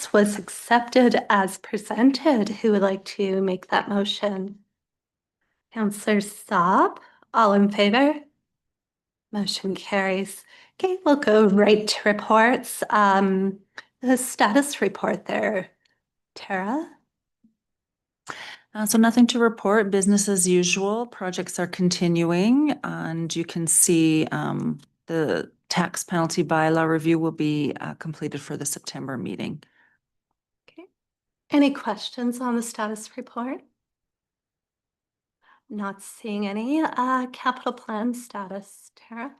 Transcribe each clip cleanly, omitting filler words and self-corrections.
was accepted as presented. Who would like to make that motion? Councillor Saab, all in favor? Motion carries. Okay, we'll go right to reports. The status report there, Tara. So nothing to report, business as usual. Projects are continuing, and you can see the tax penalty bylaw review will be completed for the September meeting. Okay. Any questions on the status report? Not seeing any. Capital plan status, Tara.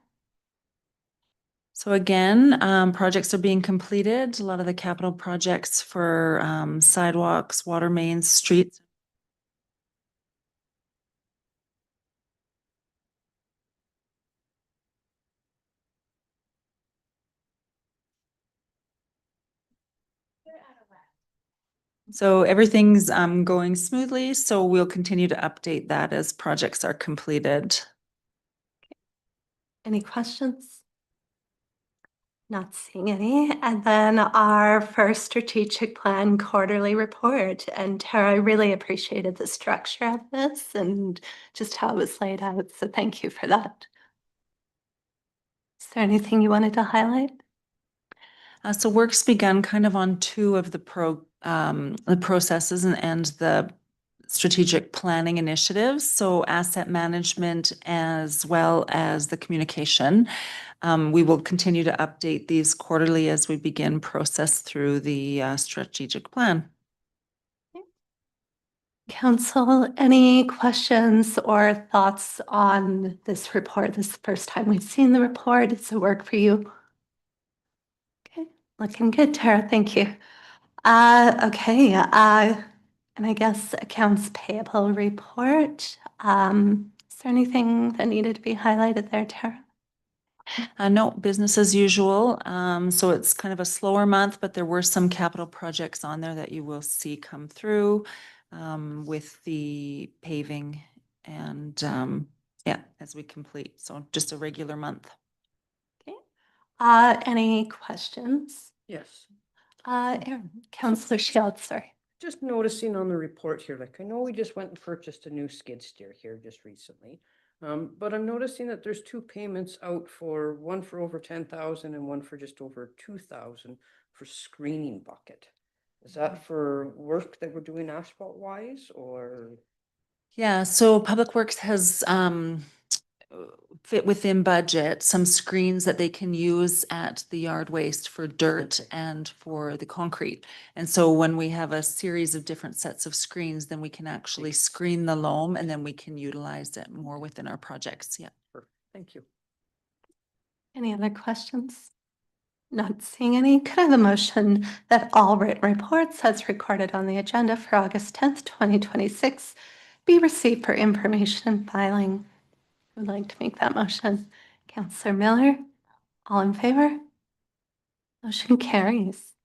So again, projects are being completed. A lot of the capital projects for sidewalks, water mains, streets. So everything's going smoothly. So we'll continue to update that as projects are completed. Any questions? Not seeing any. And then our first strategic plan quarterly report. And Tara, I really appreciated the structure of this and just how it was laid out. So thank you for that. Is there anything you wanted to highlight? So work's begun kind of on two of the processes and the strategic planning initiatives. So asset management as well as the communication. We will continue to update these quarterly as we begin process through the strategic plan. Council, any questions or thoughts on this report? This is the first time we've seen the report. Does it work for you? Okay, looking good, Tara. Thank you. Okay. And I guess accounts payable report. Is there anything that needed to be highlighted there, Tara? No, business as usual. So it's kind of a slower month, but there were some capital projects on there that you will see come through with the paving and yeah, as we complete. So just a regular month. Okay. Any questions? Yes. Aaron, Councillor Shields, sorry. Just noticing on the report here, like I know we just went and purchased a new skid steer here just recently. But I'm noticing that there's two payments out for one for over 10,000 and one for just over 2,000 for screening bucket. Is that for work that we're doing asphalt wise or? Yeah, so Public Works has fit within budget some screens that they can use at the yard waste for dirt and for the concrete. And so when we have a series of different sets of screens, then we can actually screen the loam and then we can utilize it more within our projects. Yeah. Perfect. Thank you. Any other questions? Not seeing any. Could I have a motion that all written reports as recorded on the agenda for August 10th, 2026 be received for information and filing? I would like to make that motion. Councillor Miller, all in favor? Motion carries.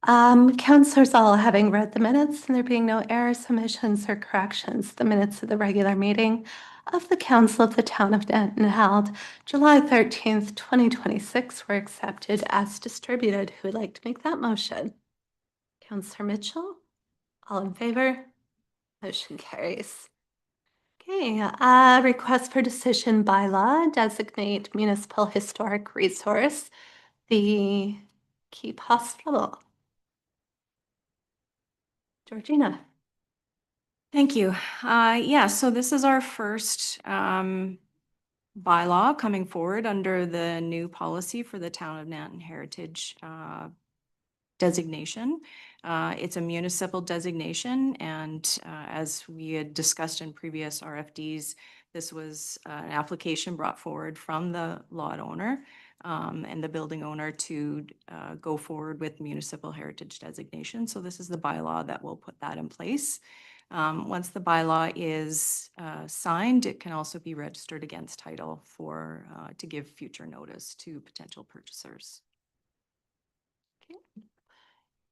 Councillors, all having read the minutes and there being no errors, omissions, or corrections, the minutes of the regular meeting of the Council of the Town of Denton held July 13th, 2026 were accepted as distributed. Who would like to make that motion? Councillor Mitchell, all in favor? Motion carries. Okay, request for decision by law, designate municipal historic resource, the Keep Hospital. Georgina. Thank you. Yeah, so this is our first bylaw coming forward under the new policy for the Town of Nanton Heritage designation. It's a municipal designation, and as we had discussed in previous RFDs, this was an application brought forward from the lot owner and the building owner to go forward with municipal heritage designation. So this is the bylaw that will put that in place. Once the bylaw is signed, it can also be registered against title for to give future notice to potential purchasers. Okay.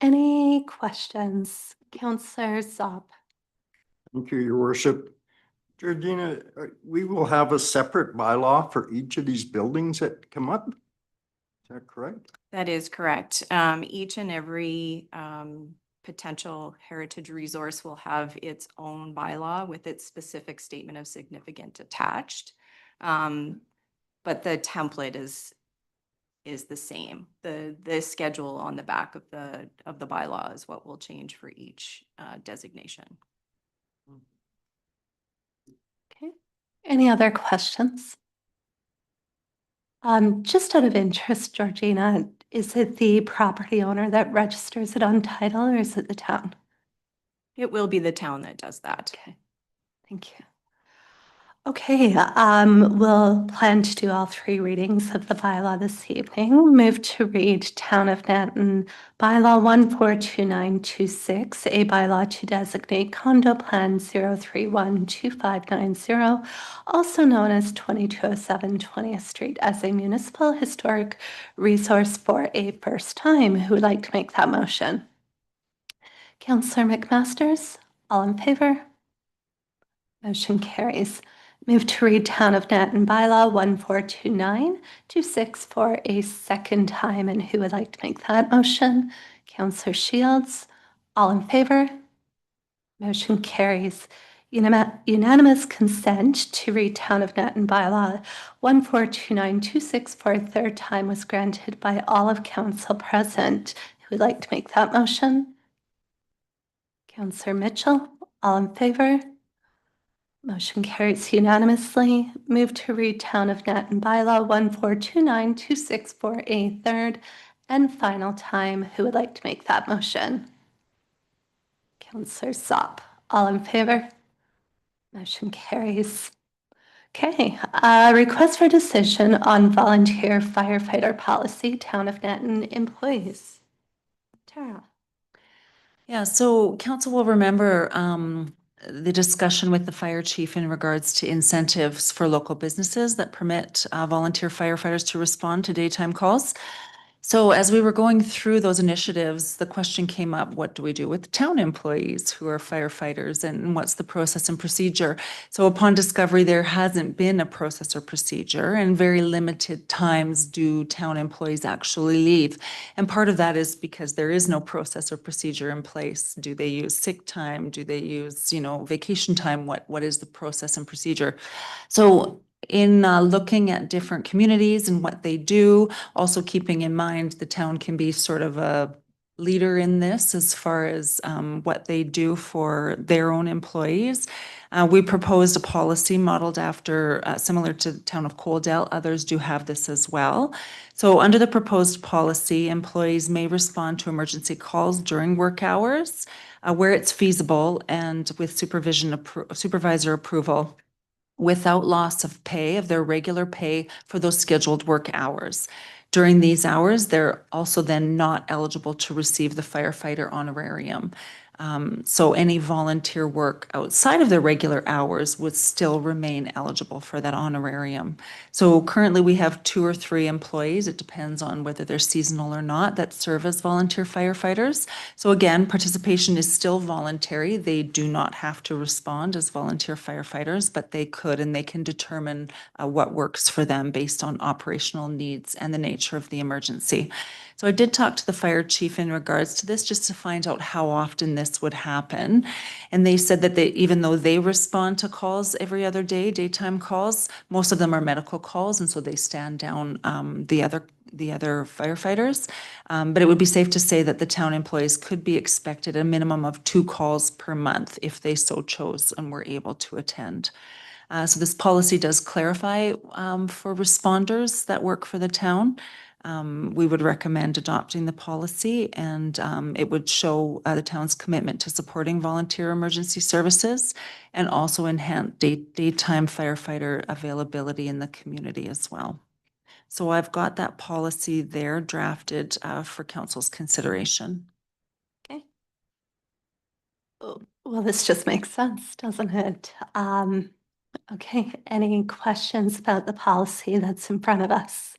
Any questions? Councillor Saab. Thank you, Your Worship. Georgina, we will have a separate bylaw for each of these buildings that come up? Is that correct? That is correct. Each and every potential heritage resource will have its own bylaw with its specific statement of significant attached. But the template is the same. The schedule on the back of the bylaw is what will change for each designation. Okay. Any other questions? Just out of interest, Georgina, is it the property owner that registers it on title or is it the town? It will be the town that does that. Okay, thank you. Okay, we'll plan to do all three readings of the bylaw this evening. Move to read Town of Nanton Bylaw 142926, a bylaw to designate condo plan 0312590, also known as 2207 20th Street, as a municipal historic resource for a first time. Who would like to make that motion? Councillor McMasters, all in favor? Motion carries. Move to read Town of Nanton Bylaw 142926 for a second time. And who would like to make that motion? Councillor Shields, all in favor? Motion carries. Unanimous consent to read Town of Nanton Bylaw 142926 for a third time was granted by all of council present. Who would like to make that motion? Councillor Mitchell, all in favor? Motion carries unanimously. Move to read Town of Nanton Bylaw 142926 for a third and final time. Who would like to make that motion? Councillor Sopp, all in favor? Motion carries. Okay, request for decision on volunteer firefighter policy, Town of Nanton employees. Tara. Yeah, so council will remember the discussion with the fire chief in regards to incentives for local businesses that permit volunteer firefighters to respond to daytime calls. So as we were going through those initiatives, the question came up, what do we do with town employees who are firefighters and what's the process and procedure? So upon discovery, there hasn't been a process or procedure, and very limited times do town employees actually leave. And part of that is because there is no process or procedure in place. Do they use sick time? Do they use, vacation time? What is the process and procedure? So in looking at different communities and what they do, also keeping in mind the town can be sort of a leader in this as far as what they do for their own employees. We proposed a policy modeled after, similar to the town of Coaldale. Others do have this as well. So under the proposed policy, employees may respond to emergency calls during work hours where it's feasible and with supervisor approval, without loss of pay of their regular pay for those scheduled work hours. During these hours, they're also then not eligible to receive the firefighter honorarium. So any volunteer work outside of their regular hours would still remain eligible for that honorarium. So currently we have 2 or 3 employees, it depends on whether they're seasonal or not, that serve as volunteer firefighters. So again, participation is still voluntary. They do not have to respond as volunteer firefighters, but they could, and they can determine what works for them based on operational needs and the nature of the emergency. So I did talk to the fire chief in regards to this, just to find out how often this would happen. And they said that even though they respond to calls every other day, daytime calls, most of them are medical calls, and so they stand down the other firefighters. But it would be safe to say that the town employees could be expected a minimum of 2 calls per month if they so chose and were able to attend. So this policy does clarify for responders that work for the town. We would recommend adopting the policy, and it would show the town's commitment to supporting volunteer emergency services and also enhance daytime firefighter availability in the community as well. So I've got that policy there drafted for council's consideration. Okay. Well, this just makes sense, doesn't it? Okay, any questions about the policy that's in front of us?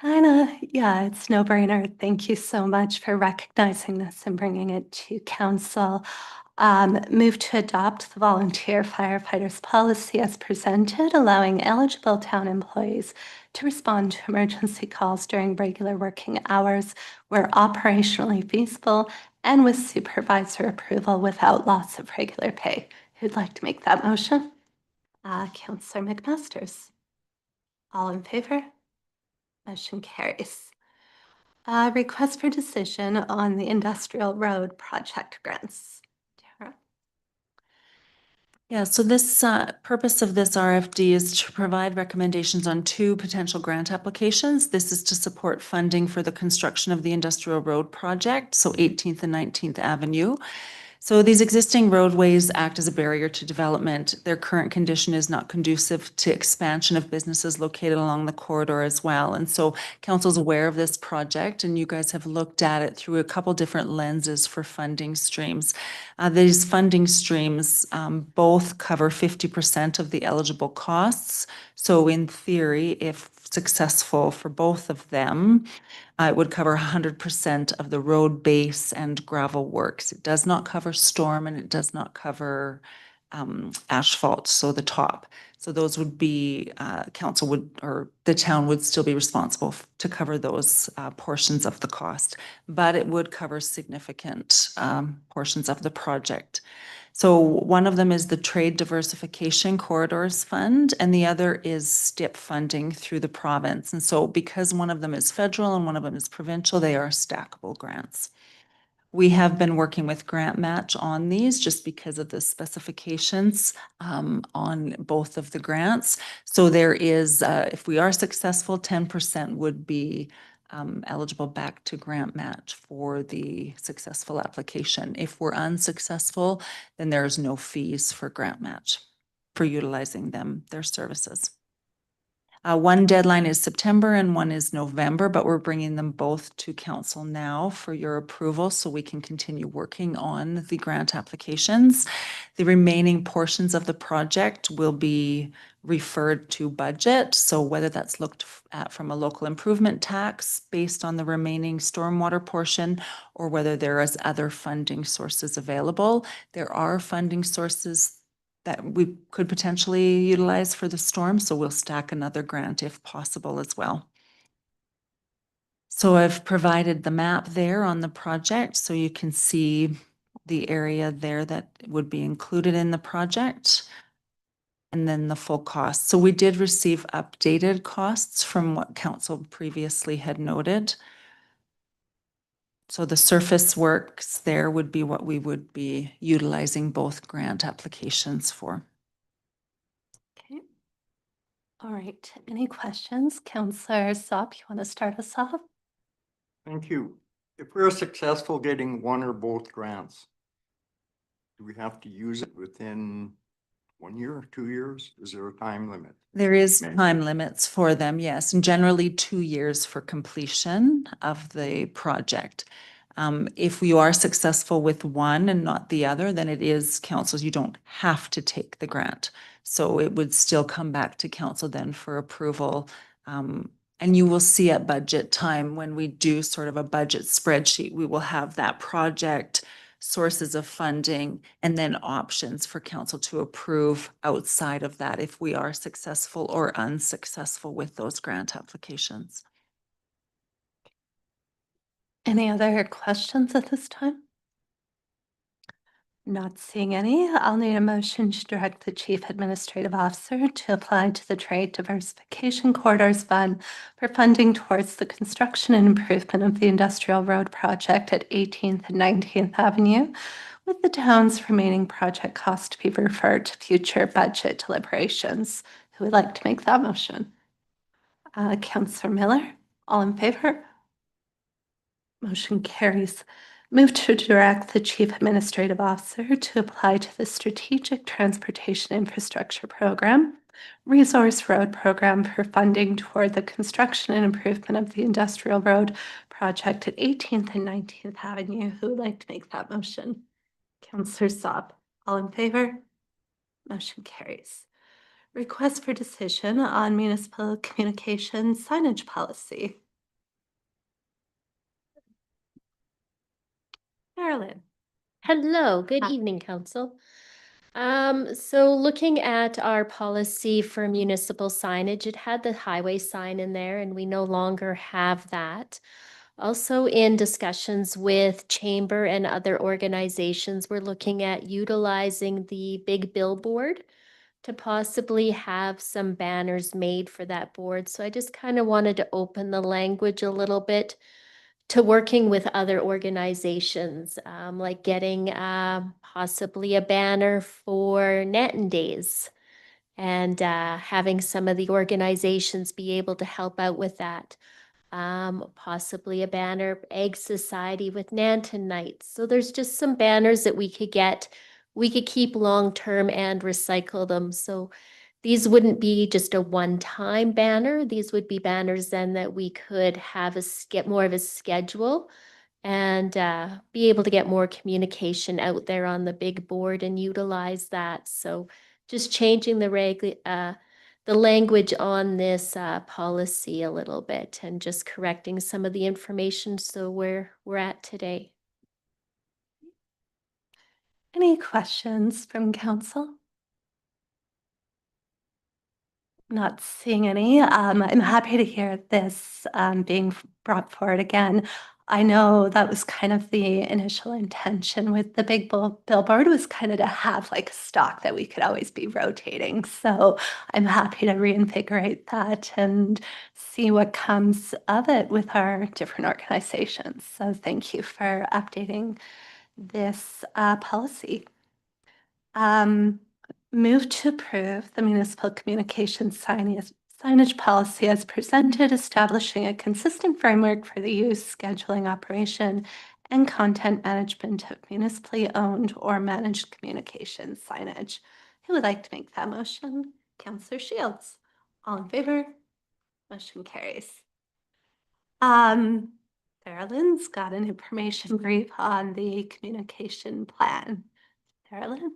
Yeah, it's no brainer. Thank you so much for recognizing this and bringing it to council. Move to adopt the volunteer firefighters policy as presented, allowing eligible town employees to respond to emergency calls during regular working hours where operationally feasible and with supervisor approval without loss of regular pay. Who'd like to make that motion? Councillor McMasters. All in favor? Motion carries. Request for decision on the industrial road project grants. Tara? Yeah, so this purpose of this RFD is to provide recommendations on two potential grant applications. This is to support funding for the construction of the industrial road project, so 18th and 19th Avenue. So these existing roadways act as a barrier to development. Their current condition is not conducive to expansion of businesses located along the corridor as well. And so council's aware of this project, and you guys have looked at it through a couple different lenses for funding streams. These funding streams both cover 50% of the eligible costs. So in theory, if successful for both of them, it would cover 100% of the road base and gravel works. It does not cover storm and it does not cover asphalt, so the top. So those would be, council would, or the town would still be responsible to cover those portions of the cost, but it would cover significant portions of the project. So one of them is the Trade Diversification Corridors Fund, and the other is STIP funding through the province. And so because one of them is federal and one of them is provincial, they are stackable grants. We have been working with Grant Match on these just because of the specifications on both of the grants. So there is, if we are successful, 10% would be eligible back to Grant Match for the successful application. If we're unsuccessful, then there's no fees for Grant Match for utilizing their services. One deadline is September and one is November, but we're bringing them both to council now for your approval so we can continue working on the grant applications. The remaining portions of the project will be referred to budget. So whether that's looked at from a local improvement tax based on the remaining stormwater portion, or whether there is other funding sources available. There are funding sources that we could potentially utilize for the storm, so we'll stack another grant if possible as well. So I've provided the map there on the project, so you can see the area there that would be included in the project, and then the full cost. So we did receive updated costs from what council previously had noted. So the surface works there would be what we would be utilizing both grant applications for. Okay. All right. Any questions? Councillor Sop, you want to start us off? Thank you. If we're successful getting one or both grants, do we have to use it within 1 year, 2 years? Is there a time limit? There is Okay. time limits for them, yes, and generally 2 years for completion of the project. If we are successful with one and not the other, then it is council's, you don't have to take the grant. So it would still come back to council then for approval. And you will see at budget time, when we do sort of a budget spreadsheet, we will have that project, sources of funding, and then options for council to approve outside of that if we are successful or unsuccessful with those grant applications. Any other questions at this time? Not seeing any. I'll need a motion to direct the Chief Administrative Officer to apply to the Trade Diversification Corridors Fund for funding towards the construction and improvement of the industrial road project at 18th and 19th Avenue, with the town's remaining project cost to be referred to future budget deliberations. Who would like to make that motion? Councillor Miller, all in favor? Motion carries. Move to direct the Chief Administrative Officer to apply to the Strategic Transportation Infrastructure Program, Resource Road Program for funding toward the construction and improvement of the industrial road project at 18th and 19th Avenue. Who would like to make that motion? Councillor Saab, all in favor? Motion carries. Request for decision on municipal communication signage policy. Marilyn. Hello, good Hi. evening, council. So looking at our policy for municipal signage, it had the highway sign in there and we no longer have that. Also in discussions with chamber and other organizations, we're looking at utilizing the big billboard to possibly have some banners made for that board. So I just kind of wanted to open the language a little bit to working with other organizations, like getting possibly a banner for Nanton Days and having some of the organizations be able to help out with that. Possibly a banner, Egg Society with Nanton Nights. So there's just some banners that we could get. We could keep long-term and recycle them. So these wouldn't be just a one-time banner. These would be banners then that we could have get more of a schedule and be able to get more communication out there on the big board and utilize that. So just changing the language on this policy a little bit and just correcting some of the information so where we're at today. Any questions from council? Not seeing any. I'm happy to hear this being brought forward again. I know that was kind of the initial intention with the big billboard was kind of to have like a stock that we could always be rotating. So I'm happy to reinvigorate that and see what comes of it with our different organizations. So thank you for updating this policy. Move to approve the municipal communication signage policy as presented, establishing a consistent framework for the use, scheduling, operation, and content management of municipally owned or managed communication signage. Who would like to make that motion? Councillor Shields. All in favor? Motion carries. Carolyn's got an information brief on the communication plan. Carolyn?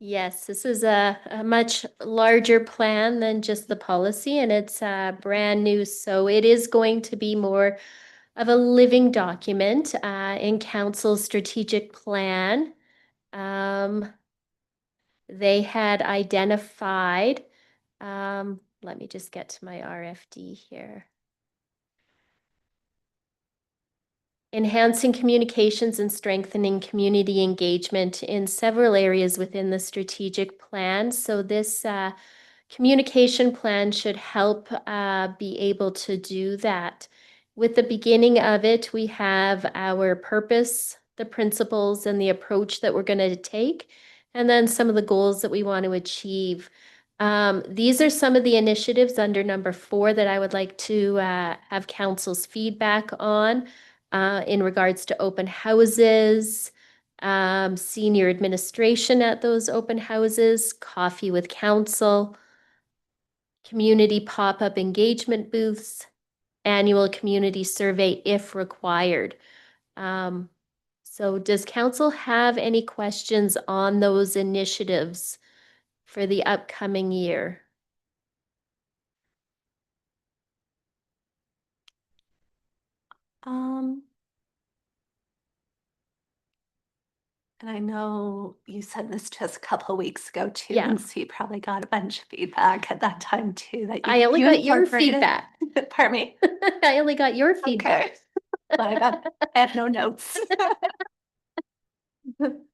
Yes, this is a much larger plan than just the policy, and it's brand new. So it is going to be more of a living document in council's strategic plan. They had identified, let me just get to my RFD here. Enhancing communications and strengthening community engagement in several areas within the strategic plan. So this communication plan should help be able to do that. With the beginning of it, we have our purpose, the principles, and the approach that we're going to take, and then some of the goals that we want to achieve. These are some of the initiatives under number 4 that I would like to have council's feedback on. In regards to open houses, senior administration at those open houses, coffee with council, community pop-up engagement booths, annual community survey if required. So does council have any questions on those initiatives for the upcoming year? And I know you said this just a couple of weeks ago too, Yeah. and so you probably got a bunch of feedback at that time too that I only you got your incorporated. feedback. Pardon me. I only got your feedback. I have no notes.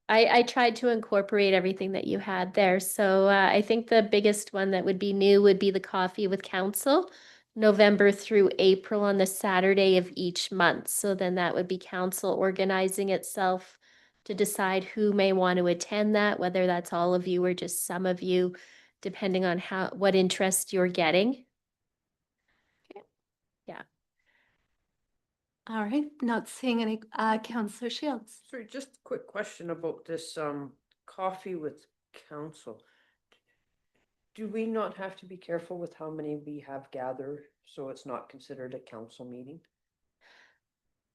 I tried to incorporate everything that you had there. So I think the biggest one that would be new would be the coffee with council, November through April on the Saturday of each month. So then that would be council organizing itself to decide who may want to attend that, whether that's all of you or just some of you, depending on what interest you're getting. Yeah. All right, not seeing any Councillor Shields. Sorry, just a quick question about this coffee with council. Do we not have to be careful with how many we have gathered so it's not considered a council meeting?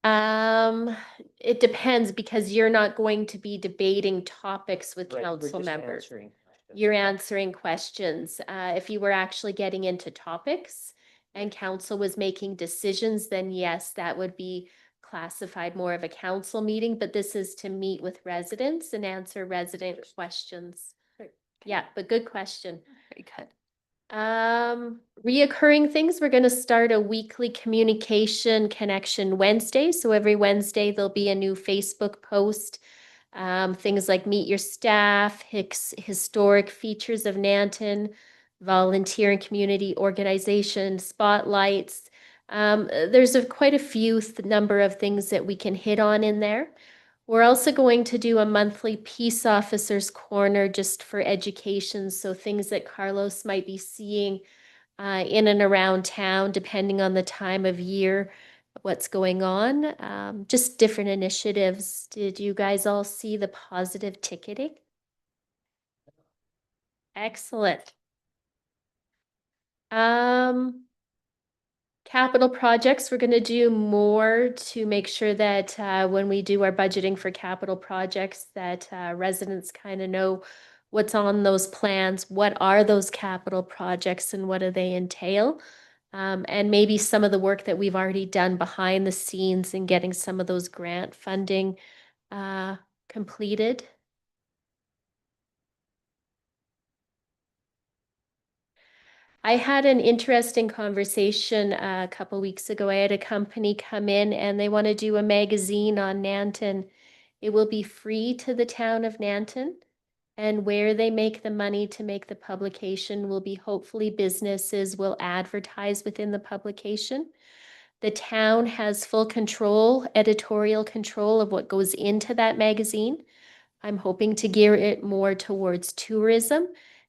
It depends because you're not going to be debating topics with Right, we're council just members. answering questions. You're answering questions. If you were actually getting into topics and council was making decisions, then yes, that would be classified more of a council meeting, but this is to meet with residents and answer resident questions. Yeah, but good question. Very good. Reoccurring things, we're gonna start a weekly communication connection Wednesday. So every Wednesday, there'll be a new Facebook post. Things like meet your staff, historic features of Nanton, volunteer and community organization, spotlights. There's quite a few number of things that we can hit on in there. We're also going to do a monthly Peace Officers Corner just for education. So things that Carlos might be seeing in and around town, depending on the time of year, what's going on. Just different initiatives. Did you guys all see the positive ticketing? Excellent. Capital projects, we're going to do more to make sure that when we do our budgeting for capital projects, that residents kind of know what's on those plans, what are those capital projects and what do they entail. And maybe some of the work that we've already done behind the scenes and getting some of those grant funding completed. I had an interesting conversation a couple weeks ago. I had a company come in and they want to do a magazine on Nanton. It will be free to the town of Nanton. And where they make the money to make the publication will be hopefully businesses will advertise within the publication. The town has full control, editorial control of what goes into that magazine. I'm hoping to gear it more towards tourism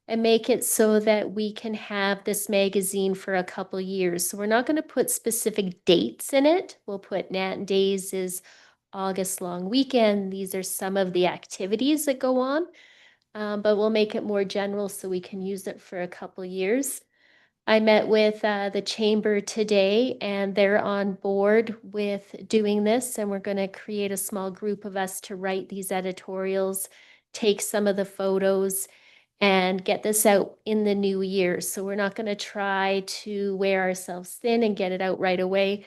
and make it so that we can have this magazine for a couple years. So we're not going to put specific dates in it. We'll put Nanton Days is August long weekend. These are some of the activities that go on, but we'll make it more general so we can use it for a couple years. I met with the chamber today and they're on board with doing this, and we're going to create a small group of us to write these editorials, take some of the photos and get this out in the new year. So we're not going to try to wear ourselves thin and get it out right away.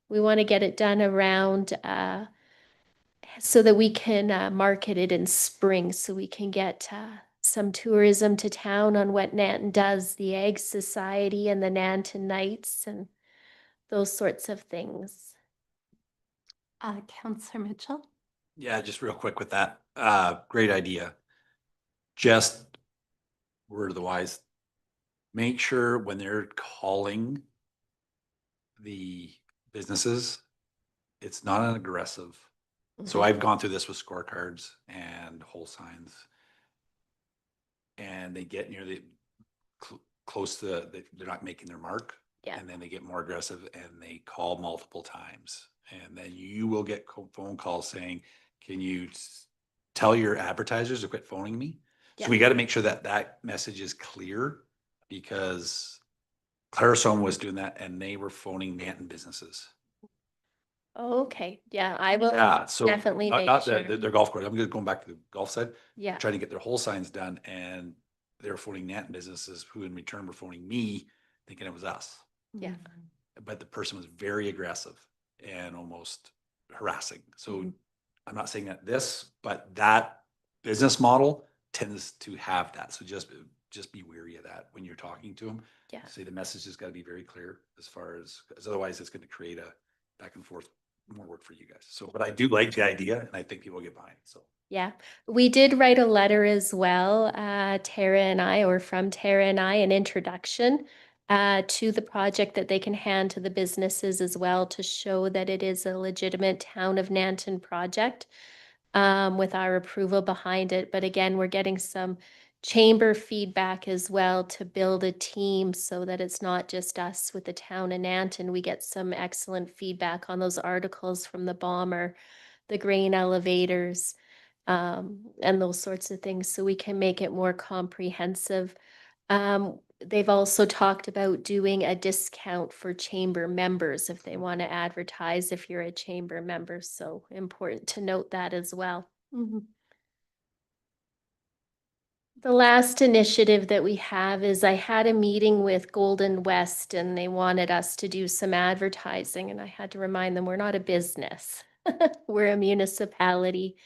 We want to get it done around so that we can market it in spring, so we can get some tourism to town on what Nanton does, the Ag Society and the Nanton Nights and those sorts of things. Counselor Mitchell? Yeah, just real quick with that. Great idea. Just word of the wise, make sure when they're calling the businesses, it's not an aggressive. So I've gone through this with scorecards and whole signs. And they get near the close to they're not making their mark. Yeah. And then they get more aggressive and they call multiple times. And then you will get phone calls saying, can you tell your advertisers to quit phoning me? So Yeah. we got to make sure that that message is clear, because Clarisome was doing that and they were phoning Nanton businesses. Okay, yeah, I will Yeah, so definitely make not sure. their golf course. I'm just going back to the golf side, Yeah, trying to get their whole signs done, and they're phoning Nanton businesses who in return were phoning me thinking it was us. yeah. But the person was very aggressive and almost harassing. So Mhm. I'm not saying that but that business model tends to have that. So just be wary of that when you're talking to them. Yeah. Say the message has got to be very clear as far as, because otherwise it's going to create a back and forth more work for you guys. So, but I do like the idea and I think people get behind it. So. Yeah, we did write a letter as well, Tara and I, or from Tara and I, an introduction to the project that they can hand to the businesses as well to show that it is a legitimate Town of Nanton project with our approval behind it. But again, we're getting some chamber feedback as well to build a team so that it's not just us with the Town of Nanton. We get some excellent feedback on those articles from the Bomber, the grain elevators, and those sorts of things, so we can make it more comprehensive. They've also talked about doing a discount for chamber members if they want to advertise if you're a chamber member, so important to note that as well. Mhm. The last initiative that we have is I had a meeting with Golden West and they wanted us to do some advertising and I had to remind them we're not a business. We're a municipality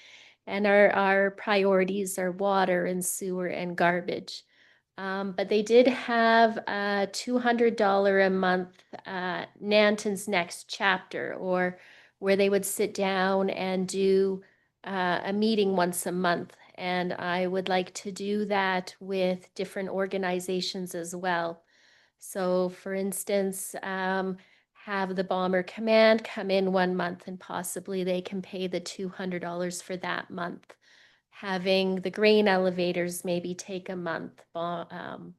and our priorities are water and sewer and garbage. But they did have a $200 a month Nanton's Next Chapter, or where they would sit down and do a meeting once a month. And I would like to do that with different organizations as well. So for instance, have the Bomber Command come in 1 month and possibly they can pay the $200 for that month. Having the grain elevators maybe take a month, Nanton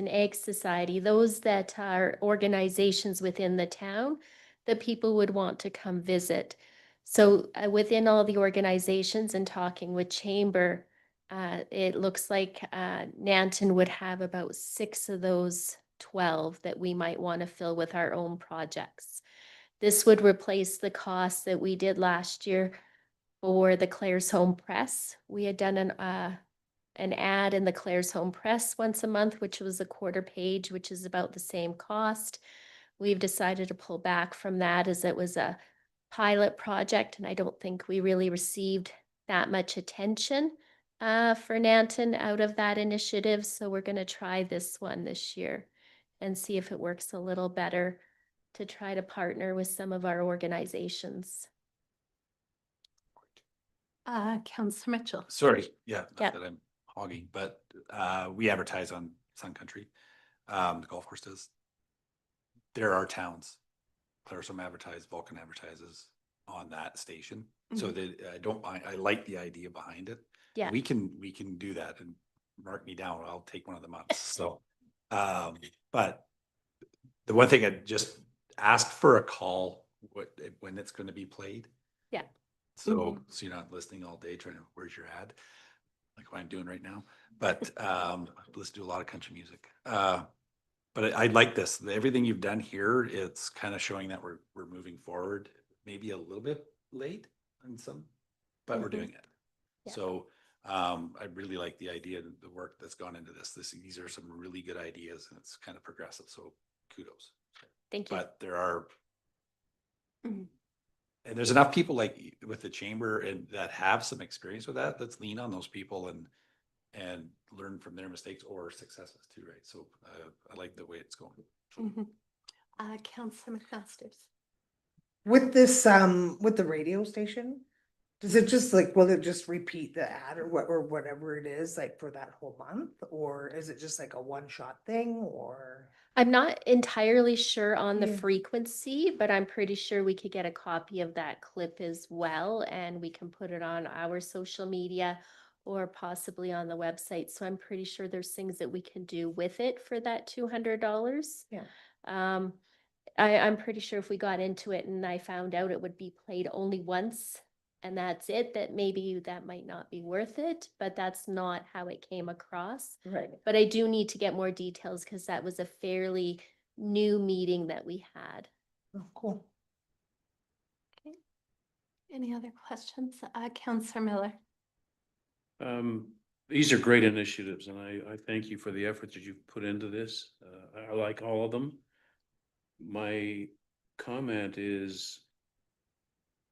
Egg Society, those that are organizations within the town that people would want to come visit. So within all the organizations and talking with Chamber, it looks like Nanton would have about 6 of those 12 that we might want to fill with our own projects. This would replace the cost that we did last year for the Claire's Home Press. We had done an ad in the Claire's Home Press once a month, which was a quarter page, which is about the same cost. We've decided to pull back from that as it was a pilot project, and I don't think we really received that much attention for Nanton out of that initiative. So we're going to try this one this year and see if it works a little better to try to partner with some of our organizations. Counselor Mitchell. Sorry, yeah, Yep. not that I'm hogging, but we advertise on Sun Country. The golf course does. There are towns. Claire's Home advertise, Vulcan advertises on that station. So that I like the idea behind it. Yeah. We can do that and mark me down. I'll take one of the months. So, but the one thing I just asked for a call when it's going to be played. Yeah. So you're not listening all day trying to, where's your ad? Like what I'm doing right now. But let's do a lot of country music. But I like this. Everything you've done here, it's kind of showing that we're moving forward. Maybe a little bit late on some, but we're doing it. Yeah. So I really like the idea, the work that's gone into this. These are some really good ideas, and it's kind of progressive. So kudos. Thank you. But there are, Mhm. and there's enough people like with the chamber and that have some experience with that. Let's lean on those people and learn from their mistakes or successes too, right? So I like the way it's going. Counselor McMasters. With this, with the radio station, does it just like, will it just repeat the ad or whatever it is, like for that whole month? Or is it just like a one-shot thing or? I'm not entirely sure on the Yeah. frequency, but I'm pretty sure we could get a copy of that clip as well, and we can put it on our social media or possibly on the website. So I'm pretty sure there's things that we can do with it for that $200. Yeah. I'm pretty sure if we got into it and I found out it would be played only once and that's it, that maybe that might not be worth it, but that's not how it came across. Right. But I do need to get more details because that was a fairly new meeting that we had. Oh, cool. Any other questions? Counselor Miller. These are great initiatives and I thank you for the effort that you've put into this. I like all of them. My comment is,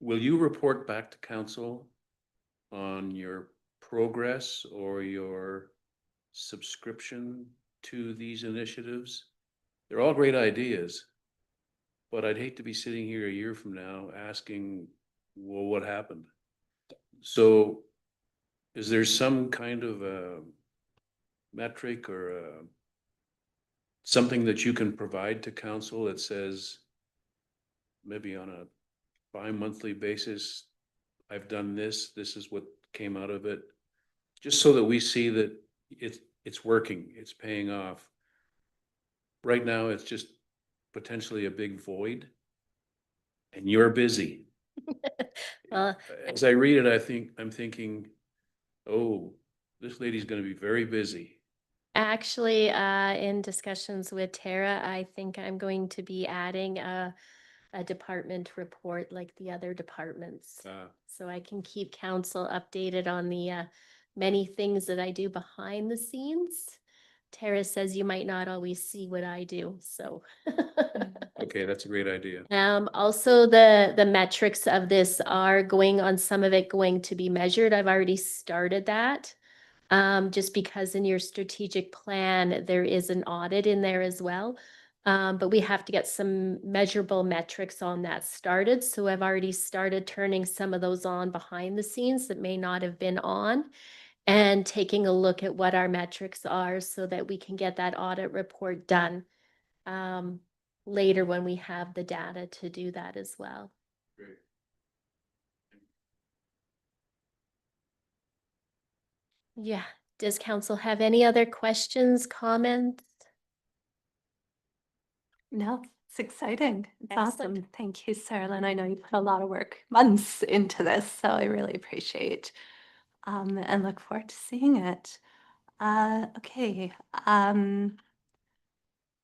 will you report back to council on your progress or your subscription to these initiatives? They're all great ideas, but I'd hate to be sitting here a year from now asking, well, what happened? So is there some kind of a metric or something that you can provide to council that says maybe on a bi-monthly basis, I've done this, this is what came out of it, just so that we see that it's working, it's paying off. Right now, it's just potentially a big void and you're busy. Well, As I read it, I'm thinking, oh, this lady's gonna be very busy. actually, in discussions with Tara, I think I'm going to be adding a department report like the other departments. So I can keep council updated on the many things that I do behind the scenes. Tara says you might not always see what I do, so. Okay, that's a great idea. Also the metrics of this are going on, some of it going to be measured. I've already started that. Just because in your strategic plan, there is an audit in there as well. But we have to get some measurable metrics on that started. So I've already started turning some of those on behind the scenes that may not have been on, and taking a look at what our metrics are so that we can get that audit report done later when we have the data to do that as well. Great. Yeah. Does council have any other questions, comments? No, it's exciting. It's Excellent. awesome. Thank you, Sarah Lynn. I know you put a lot of work, months into this, so I really appreciate and look forward to seeing it. Okay.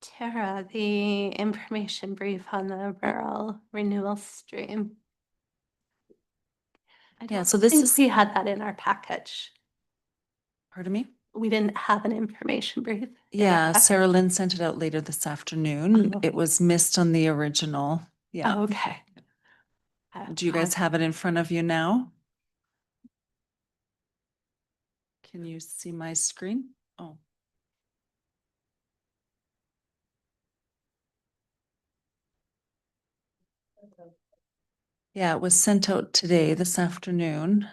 Tara, the information brief on the rural renewal stream. I Yeah, don't so this think is- we had that in our package. Pardon me? We didn't have an information brief. in our Yeah, package. Sarah Lynn sent it out later this afternoon. Oh. It was missed on the original. Yeah. Oh, okay. Do you guys have it in front of you now? Can you see my screen? Oh. Yeah, it was sent out today, this afternoon.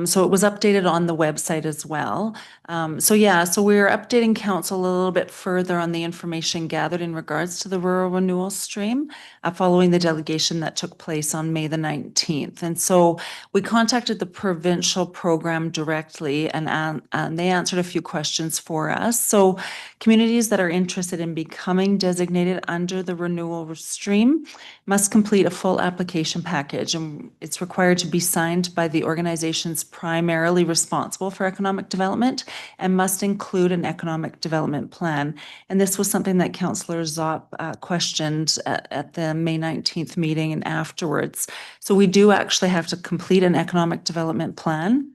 So it was updated on the website as well. So we're updating council a little bit further on the information gathered in regards to the rural renewal stream, following the delegation that took place on May the 19th. And so we contacted the provincial program directly, and they answered a few questions for us. So communities that are interested in becoming designated under the renewal stream must complete a full application package, and it's required to be signed by the organizations primarily responsible for economic development and must include an economic development plan. And this was something that Councillor Zopp questioned at the May 19th meeting and afterwards. So we do actually have to complete an economic development plan.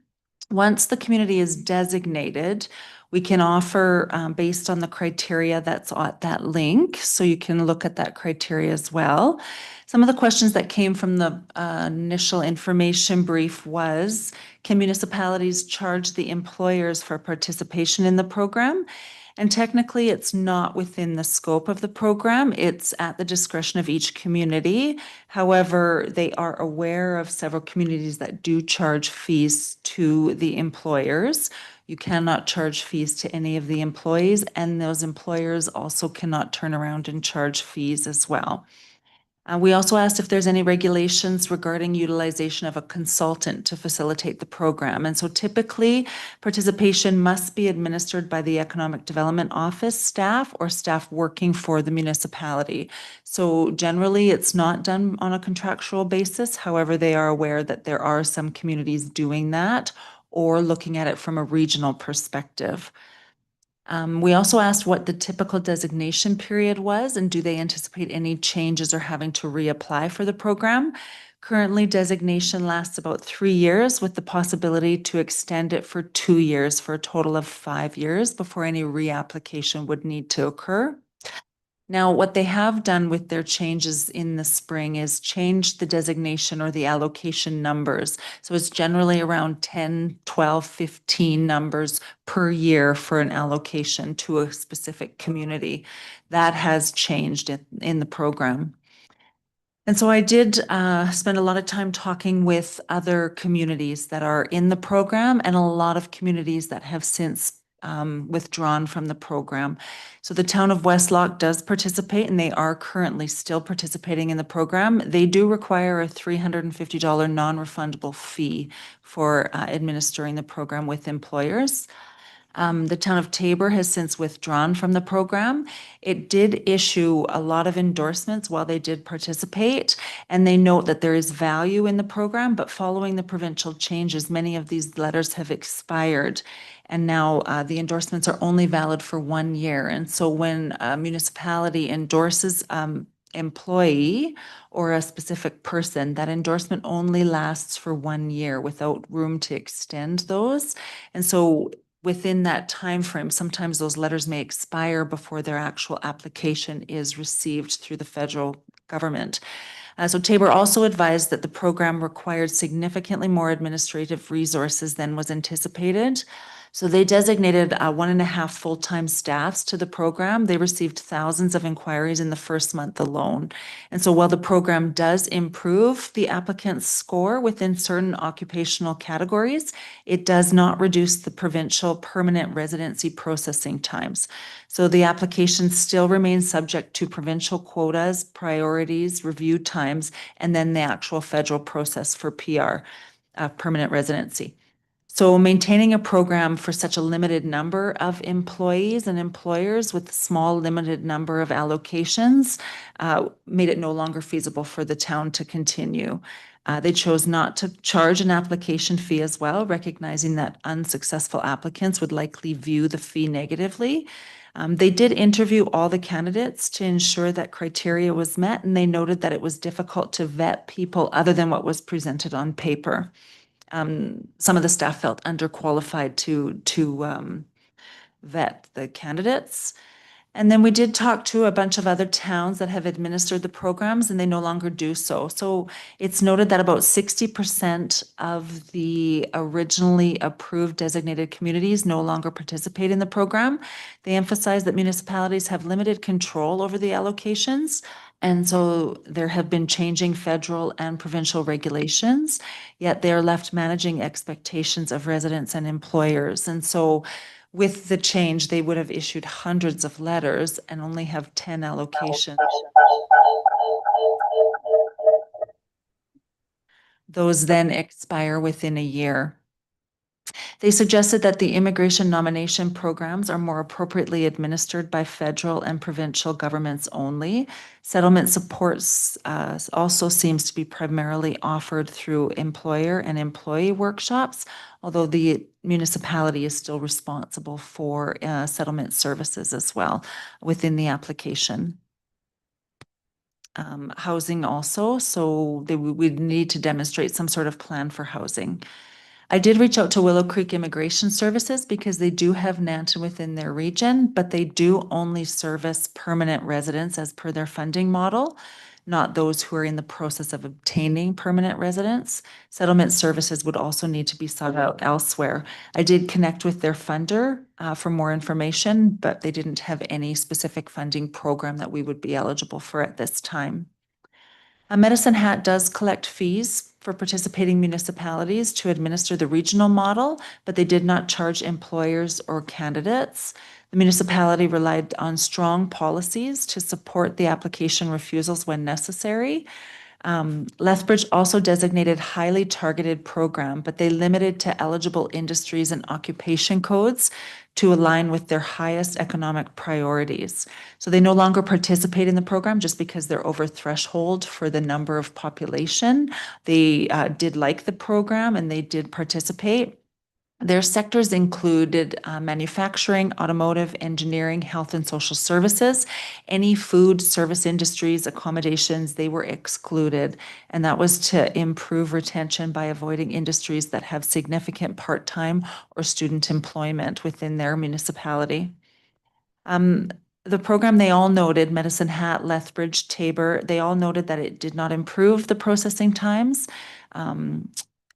Once the community is designated, we can offer based on the criteria that's on that link. So you can look at that criteria as well. Some of the questions that came from the initial information brief was, can municipalities charge the employers for participation in the program? And technically, it's not within the scope of the program. It's at the discretion of each community. However, they are aware of several communities that do charge fees to the employers. You cannot charge fees to any of the employees, and those employers also cannot turn around and charge fees as well. We also asked if there's any regulations regarding utilization of a consultant to facilitate the program. And so typically, participation must be administered by the Economic Development Office staff or staff working for the municipality. So generally, it's not done on a contractual basis. However, they are aware that there are some communities doing that or looking at it from a regional perspective. We also asked what the typical designation period was and do they anticipate any changes or having to reapply for the program. Currently, designation lasts about 3 years with the possibility to extend it for 2 years for a total of 5 years before any reapplication would need to occur. Now, what they have done with their changes in the spring is change the designation or the allocation numbers. So it's generally around 10, 12, 15 numbers per year for an allocation to a specific community. That has changed in the program. And so I did spend a lot of time talking with other communities that are in the program and a lot of communities that have since withdrawn from the program. So the town of Westlock does participate and they are currently still participating in the program. They do require a $350 non-refundable fee for administering the program with employers. The town of Tabor has since withdrawn from the program. It did issue a lot of endorsements while they did participate, and they note that there is value in the program, but following the provincial changes, many of these letters have expired. And now the endorsements are only valid for 1 year. And so when a municipality endorses employee or a specific person, that endorsement only lasts for 1 year without room to extend those. And so within that time frame, sometimes those letters may expire before their actual application is received through the federal government. So Tabor also advised that the program required significantly more administrative resources than was anticipated. So they designated 1.5 full-time staffs to the program. They received thousands of inquiries in the first month alone. And so while the program does improve the applicant's score within certain occupational categories, it does not reduce the provincial permanent residency processing times. So the application still remains subject to provincial quotas, priorities, review times, and then the actual federal process for PR, permanent residency. So maintaining a program for such a limited number of employees and employers with a small limited number of allocations made it no longer feasible for the town to continue. They chose not to charge an application fee as well, recognizing that unsuccessful applicants would likely view the fee negatively. They did interview all the candidates to ensure that criteria was met, and they noted that it was difficult to vet people other than what was presented on paper. Some of the staff felt underqualified to vet the candidates. And then we did talk to a bunch of other towns that have administered the programs, and they no longer do so. So it's noted that about 60% of the originally approved designated communities no longer participate in the program. They emphasize that municipalities have limited control over the allocations. And so there have been changing federal and provincial regulations, yet they're left managing expectations of residents and employers. And so with the change, they would have issued hundreds of letters and only have 10 allocations. Those then expire within a year. They suggested that the immigration nomination programs are more appropriately administered by federal and provincial governments only. Settlement supports also seems to be primarily offered through employer and employee workshops, although the municipality is still responsible for settlement services as well within the application. Housing also, so they would need to demonstrate some sort of plan for housing. I did reach out to Willow Creek Immigration Services because they do have Nanton within their region, but they do only service permanent residents as per their funding model, not those who are in the process of obtaining permanent residence. Settlement services would also need to be sought out elsewhere. I did connect with their funder for more information, but they didn't have any specific funding program that we would be eligible for at this time. Medicine Hat does collect fees for participating municipalities to administer the regional model, but they did not charge employers or candidates. The municipality relied on strong policies to support the application refusals when necessary. Lethbridge also designated highly targeted program, but they limited to eligible industries and occupation codes to align with their highest economic priorities. So they no longer participate in the program just because they're over threshold for the number of population. They did like the program and they did participate. Their sectors included manufacturing, automotive, engineering, health and social services. Any food, service industries, accommodations, they were excluded. And that was to improve retention by avoiding industries that have significant part-time or student employment within their municipality. The program, they all noted, Medicine Hat, Lethbridge, Tabor, they all noted that it did not improve the processing times.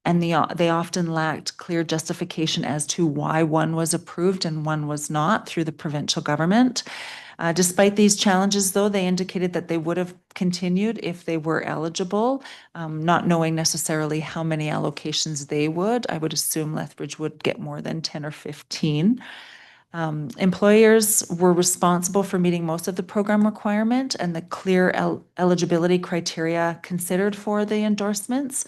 And they often lacked clear justification as to why one was approved and one was not through the provincial government. Despite these challenges, though, they indicated that they would have continued if they were eligible, not knowing necessarily how many allocations they would. I would assume Lethbridge would get more than 10 or 15. Employers were responsible for meeting most of the program requirement and the clear eligibility criteria considered for the endorsements.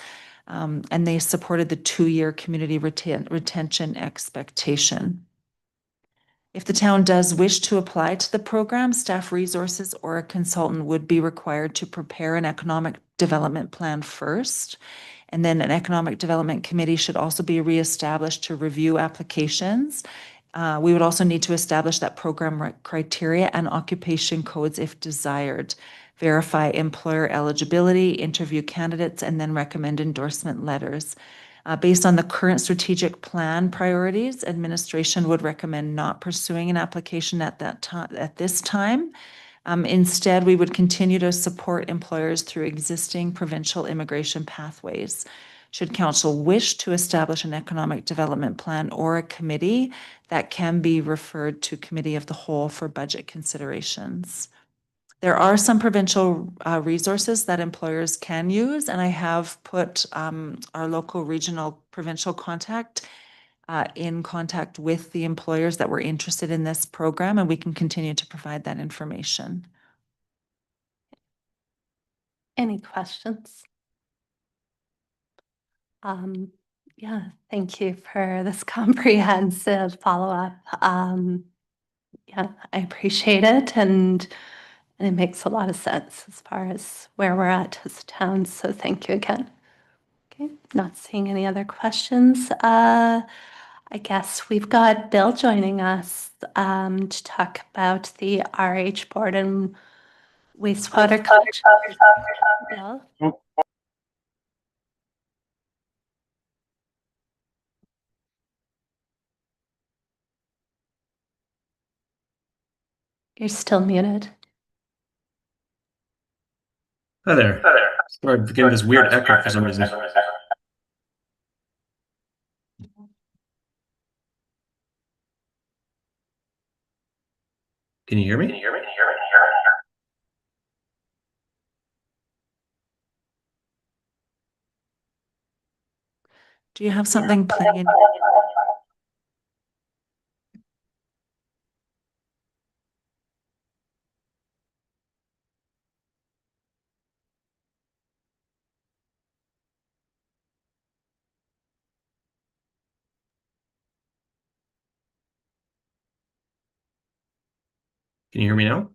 And they supported the 2-year community retention expectation. If the town does wish to apply to the program, staff resources or a consultant would be required to prepare an economic development plan first. And then an economic development committee should also be reestablished to review applications. We would also need to establish that program criteria and occupation codes if desired. verify employer eligibility, interview candidates, and then recommend endorsement letters. Based on the current strategic plan priorities, administration would recommend not pursuing an application at this time. Instead, we would continue to support employers through existing provincial immigration pathways. Should council wish to establish an economic development plan or a committee, that can be referred to committee of the whole for budget considerations. There are some provincial resources that employers can use, and I have put our local regional provincial contact in contact with the employers that were interested in this program, and we can continue to provide that information. Any questions? Yeah, thank you for this comprehensive follow-up. Yeah, I appreciate it, and it makes a lot of sense as far as where we're at as a town, so thank you again. Okay, not seeing any other questions. I guess we've got Bill joining us to talk about the RH board and wastewater collection. Bill? You're still muted. Hi there. Sorry, I'm getting this weird echo for some reason. Can you hear me? Do you have something playing? Can you hear me now?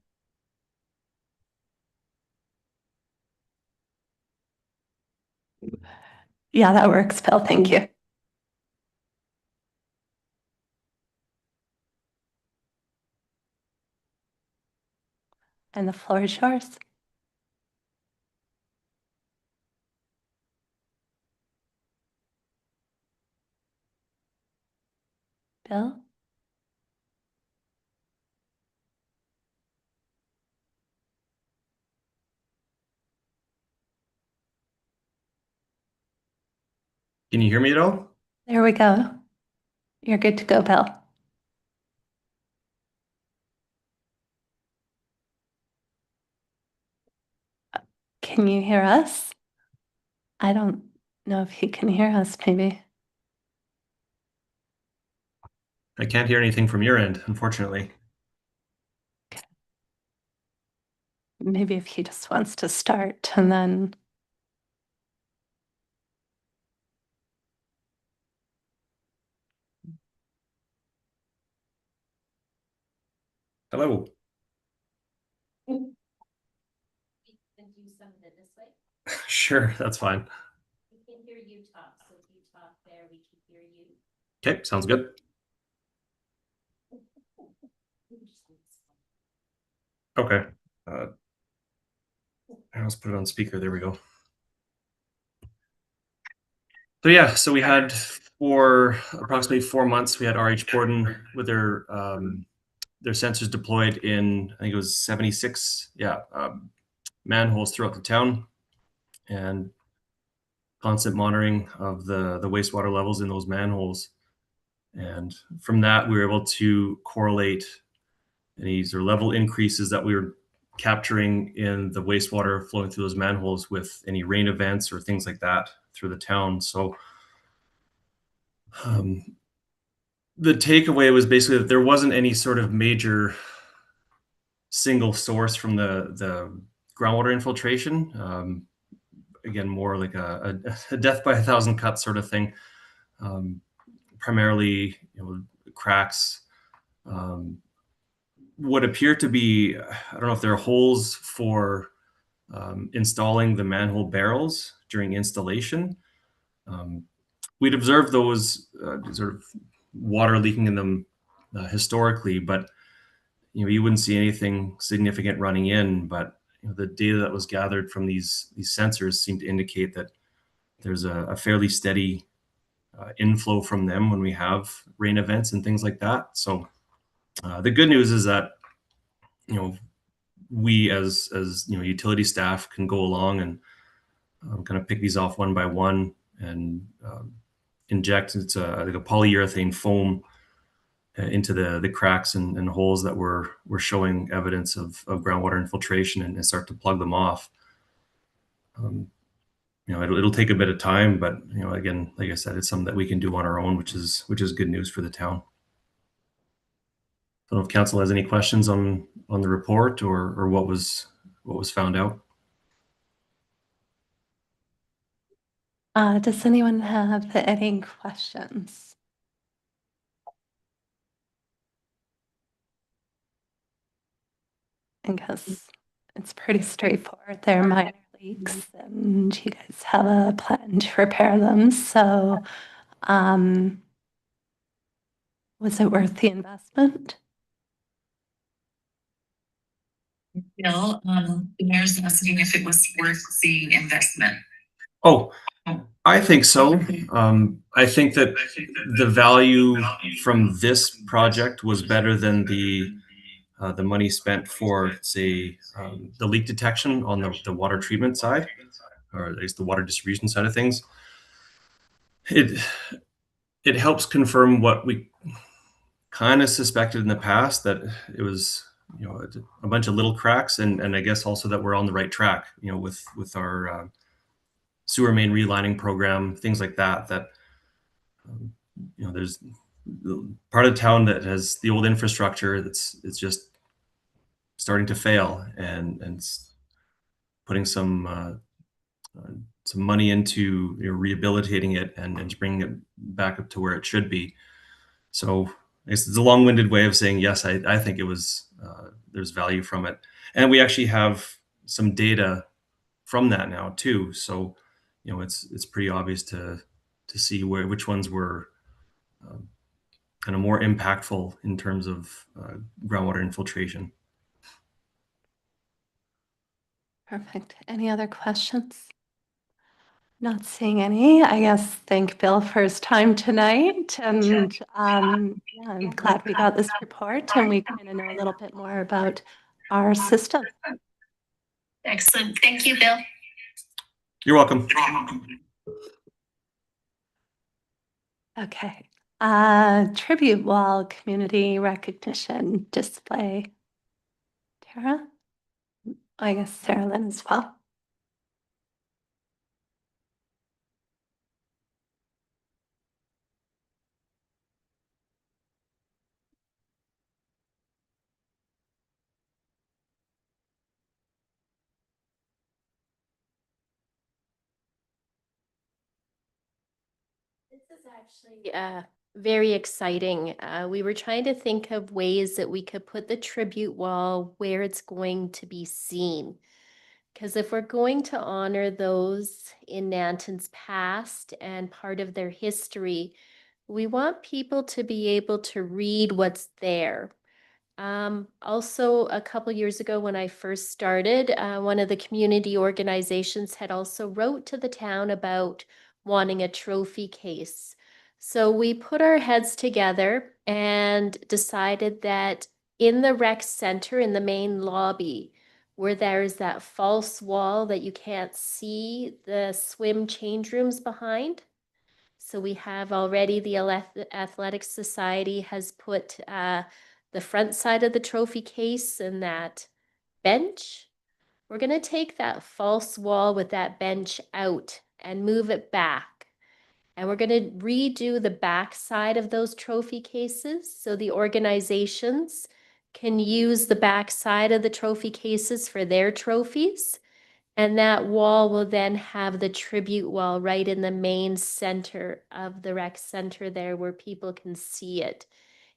Yeah, that works, Bill. Thank you. And the floor is yours. Bill? Can you hear me at all? There we go. You're good to go, Bill. Can you hear us? I don't know if he can hear us, maybe. I can't hear anything from your end, unfortunately. Maybe if he just wants to start and then. Hello. Sure, that's fine. We can hear you talk, so if you talk there, we can hear you. Okay, sounds good. Okay. Let's put it on speaker. There we go. So yeah, so we had for approximately 4 months, we had RH Borden with their sensors deployed in, I think it was 76, manholes throughout the town, and constant monitoring of the wastewater levels in those manholes. And from that, we were able to correlate any sort of level increases that we were capturing in the wastewater flowing through those manholes with any rain events or things like that through the town. So the takeaway was basically that there wasn't any sort of major single source from the groundwater infiltration. Again, more like a death by a thousand cuts sort of thing. Primarily, cracks. What appear to be, I don't know if there are holes for installing the manhole barrels during installation. We'd observed those sort of water leaking in them historically, but you wouldn't see anything significant running in. But the data that was gathered from these sensors seemed to indicate that there's a fairly steady inflow from them when we have rain events and things like that. So the good news is that we as utility staff can go along and kind of pick these off one by one and inject like a polyurethane foam into the cracks and holes that we're showing evidence of groundwater infiltration and start to plug them off. It'll take a bit of time, but again, like I said, it's something that we can do on our own, which is good news for the town. I don't know if council has any questions on the report or what was found out. Does anyone have any questions? I guess it's pretty straightforward. They're minor leaks and you guys have a plan to repair them. So, was it worth the investment? Bill, the mayor's asking if it was worth the investment. Oh, I think so. I think that the value from this project was better than the money spent for, say, the leak detection on the water treatment side, or at least the water distribution side of things. It helps confirm what we kind of suspected in the past, that it was a bunch of little cracks, and I guess also that we're on the right track, with our sewer main relining program, things like that. There's part of town that has the old infrastructure it's just starting to fail, and putting some money into rehabilitating it and bringing it back up to where it should be. So it's a long-winded way of saying yes. I think it was there's value from it, and we actually have some data from that now too. So it's pretty obvious to see which ones were kind of more impactful in terms of groundwater infiltration. Perfect. Any other questions? Not seeing any. I guess thank Bill for his time tonight. And yeah, I'm glad we got this report and we kind of know a little bit more about our system. Excellent. Thank you, Bill. You're welcome. Okay. Tribute wall community recognition display. Tara? I guess Sarah Lynn as well. This is actually very exciting. We were trying to think of ways that we could put the tribute wall where it's going to be seen. Because if we're going to honor those in Nanton's past and part of their history, we want people to be able to read what's there. Also, a couple years ago when I first started, one of the community organizations had also wrote to the town about wanting a trophy case. So we put our heads together and decided that in the rec center, in the main lobby, where there's that false wall that you can't see the swim change rooms behind. So we have already, the Athletic Society has put the front side of the trophy case and that bench. We're going to take that false wall with that bench out and move it back. And we're going to redo the back side of those trophy cases so the organizations can use the back side of the trophy cases for their trophies. And that wall will then have the tribute wall right in the main center of the rec center there where people can see it.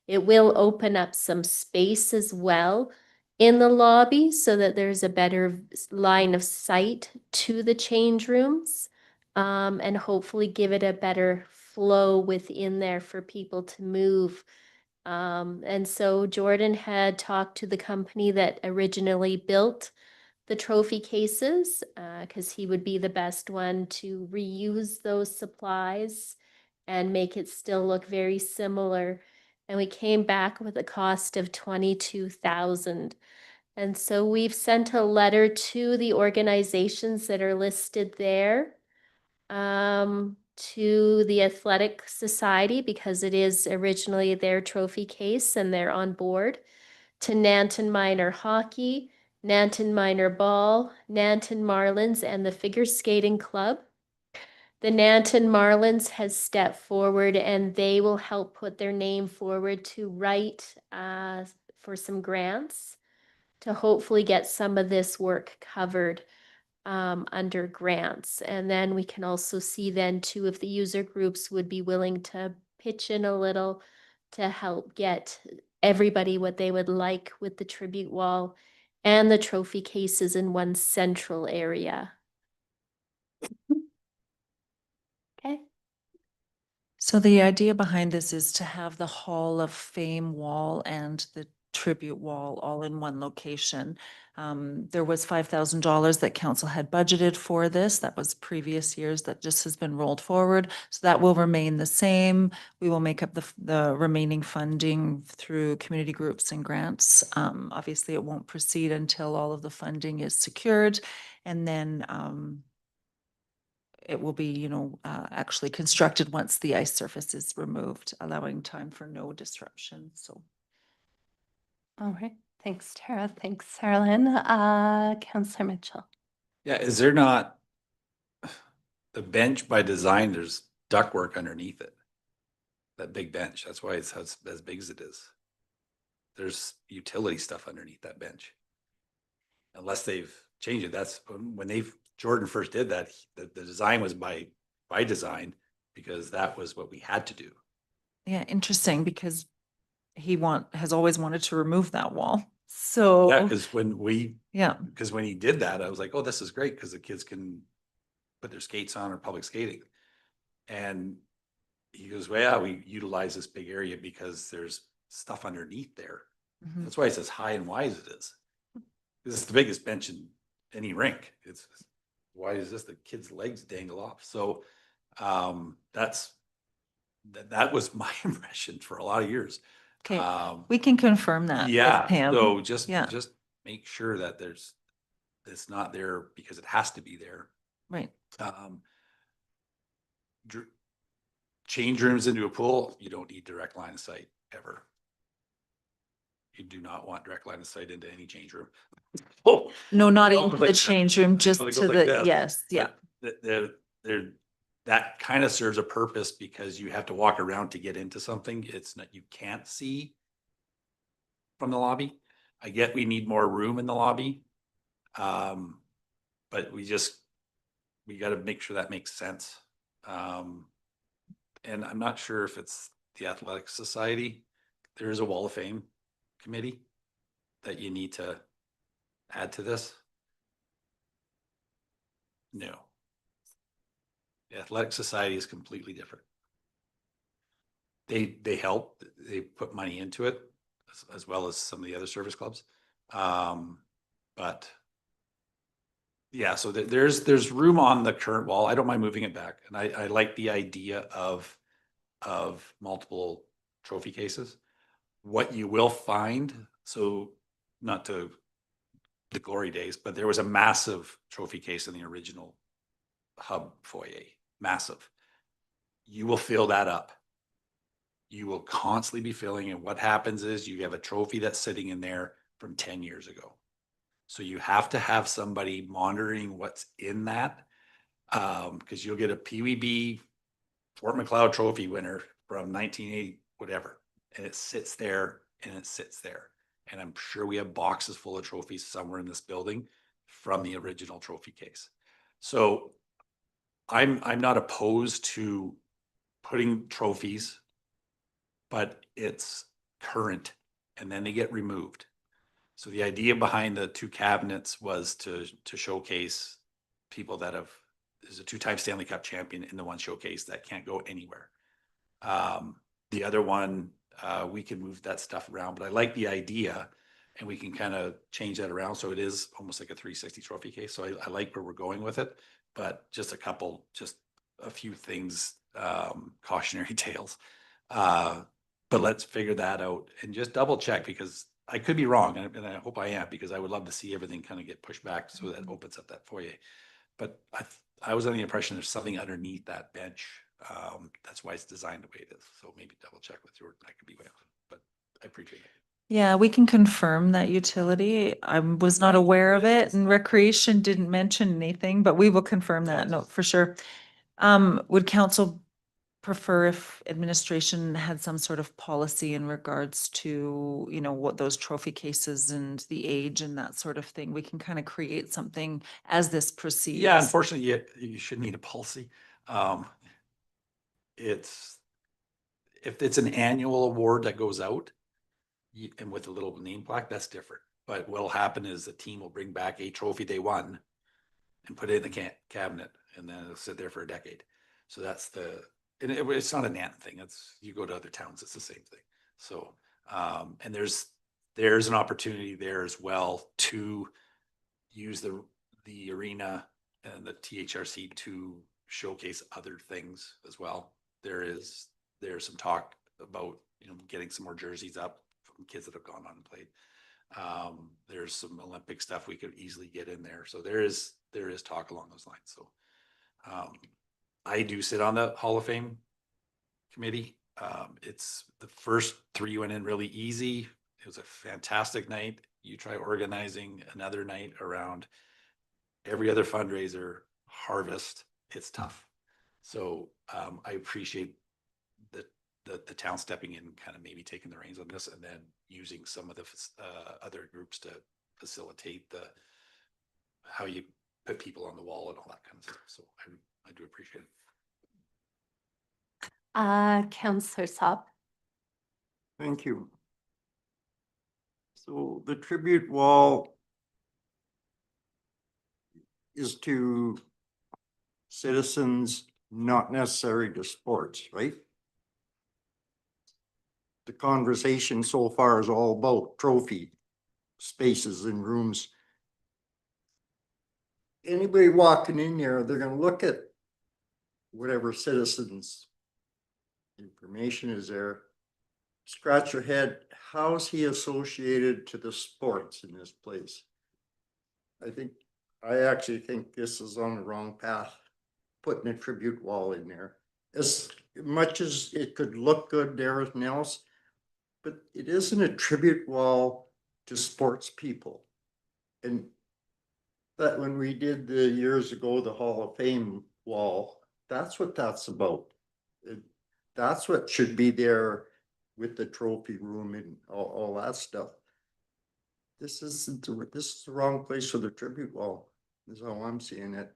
It will open up some space as well in the lobby so that there's a better line of sight to the change rooms, and hopefully give it a better flow within there for people to move. And so Jordan had talked to the company that originally built the trophy cases, because he would be the best one to reuse those supplies and make it still look very similar. And we came back with a cost of 22,000. And so we've sent a letter to the organizations that are listed there, to the Athletic Society, because it is originally their trophy case and they're on board, to Nanton Minor Hockey, Nanton Minor Ball, Nanton Marlins, and the Figure Skating Club. The Nanton Marlins has stepped forward and they will help put their name forward to write for some grants to hopefully get some of this work covered under grants. And then we can also see then too if the user groups would be willing to pitch in a little to help get everybody what they would like with the tribute wall and the trophy cases in one central area. Okay. So the idea behind this is to have the Hall of Fame wall and the tribute wall all in one location. There was $5,000 that council had budgeted for this. That was previous years. That just has been rolled forward. So that will remain the same. We will make up the remaining funding through community groups and grants. Obviously, it won't proceed until all of the funding is secured. And then it will be, actually constructed once the ice surface is removed, allowing time for no disruption. So. All right. Thanks, Tara. Thanks, Sarah-Lynn. Councillor Mitchell. Yeah, is there not the bench by design, there's ductwork underneath it? That big bench, that's why it's as big as it is. There's utility stuff underneath that bench. Unless they've changed it, that's when Jordan first did that, the design was by design because that was what we had to do. Yeah, interesting, because he has always wanted to remove that wall. So. Yeah, because when he did that, I was like, oh, this is great because the kids can put their skates on or public skating. And he goes, well, yeah, we utilize this big area because there's stuff underneath there. Mhm. That's why it's as high and wide as it is. This is the biggest bench in any rink. It's why is this? The kids' legs dangle off. So that was my impression for a lot of years. Okay, we can confirm that. Yeah. With Pam. So just make sure that it's not there because it has to be there. Right. Change rooms into a pool, you don't need direct line of sight ever. You do not want direct line of sight into any change room. Oh, No, not Go into like the that. change room, just Go to like the, this. yes, yeah. That kind of serves a purpose because you have to walk around to get into something. It's not, you can't see from the lobby. I get we need more room in the lobby. But we got to make sure that makes sense. And I'm not sure if it's the Athletic Society. There is a Wall of Fame committee that you need to add to this. No. The Athletic Society is completely different. They help, they put money into it as well as some of the other service clubs. But yeah, so there's room on the current wall. I don't mind moving it back. And I like the idea of multiple trophy cases. What you will find, so not to the glory days, but there was a massive trophy case in the original hub foyer, massive. You will fill that up. You will constantly be filling it. What happens is you have a trophy that's sitting in there from 10 years ago. So you have to have somebody monitoring what's in that, because you'll get a PWB Fort McLeod trophy winner from 1980, whatever, and it sits there and it sits there. And I'm sure we have boxes full of trophies somewhere in this building from the original trophy case. So I'm not opposed to putting trophies, but it's current and then they get removed. So the idea behind the two cabinets was to showcase people that there's a two-time Stanley Cup champion in the one showcase that can't go anywhere. The other one, we can move that stuff around, but I like the idea and we can kind of change that around. So it is almost like a 360 trophy case. So I like where we're going with it, but just a few things, cautionary tales. But let's figure that out and just double check, because I could be wrong, and I hope I am, because I would love to see everything kind of get pushed back so that opens up that foyer. But I was under the impression there's something underneath that bench. That's why it's designed the way it is. So maybe double check with Jordan. I could be way off, but I appreciate it. Yeah, we can confirm that utility. I was not aware of it, and recreation didn't mention anything, but we will confirm that, no, for sure. Would council prefer if administration had some sort of policy in regards to, you know, what those trophy cases and the age and that sort of thing? We can kind of create something as this proceeds. Yeah, unfortunately, you should need a policy. If it's an annual award that goes out, and with a little name plaque, that's different. But what'll happen is the team will bring back a trophy they won and put it in the cabinet, and then it'll sit there for a decade. So that's and it's not an ant thing. You go to other towns, it's the same thing. So, and there's an opportunity there as well to use the arena and the THRC to showcase other things as well. There's some talk about, you know, getting some more jerseys up from kids that have gone on and played. There's some Olympic stuff we could easily get in there. So there is talk along those lines. So I do sit on the Hall of Fame committee. It's the first 3 went in really easy. It was a fantastic night. You try organizing another night around every other fundraiser, harvest, it's tough. So I appreciate the town stepping in, kind of maybe taking the reins on this, and then using some of the other groups to facilitate how you put people on the wall and all that kind of stuff. So I do appreciate it. Councillor Saab. Thank you. So the tribute wall is to citizens, not necessary to sports, right? The conversation so far is all about trophy spaces and rooms. Anybody walking in there, they're gonna look at whatever citizens information is there. Scratch your head, how's he associated to the sports in this place? I actually think this is on the wrong path, putting a tribute wall in there. As much as it could look good to everything else, but it isn't a tribute wall to sports people. And that when we did years ago, the Hall of Fame wall, that's what that's about. That's what should be there with the trophy room and all that stuff. This is the wrong place for the tribute wall, is how I'm seeing it.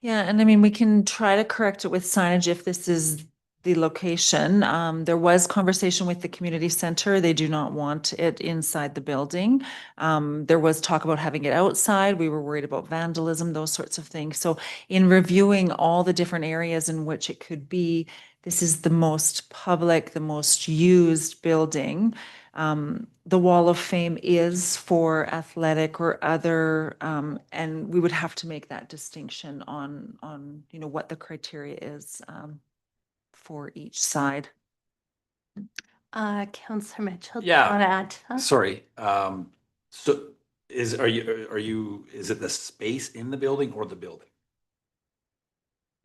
Yeah, and I mean, we can try to correct it with signage if this is the location. There was conversation with the community center. They do not want it inside the building. There was talk about having it outside. We were worried about vandalism, those sorts of things. So in reviewing all the different areas in which it could be, this is the most public, the most used building. The Wall of Fame is for athletic or other, and we would have to make that distinction on you know, what the criteria is for each side. Councillor Mitchell, do you Yeah. want to add to that? Sorry. So is it the space in the building or the building?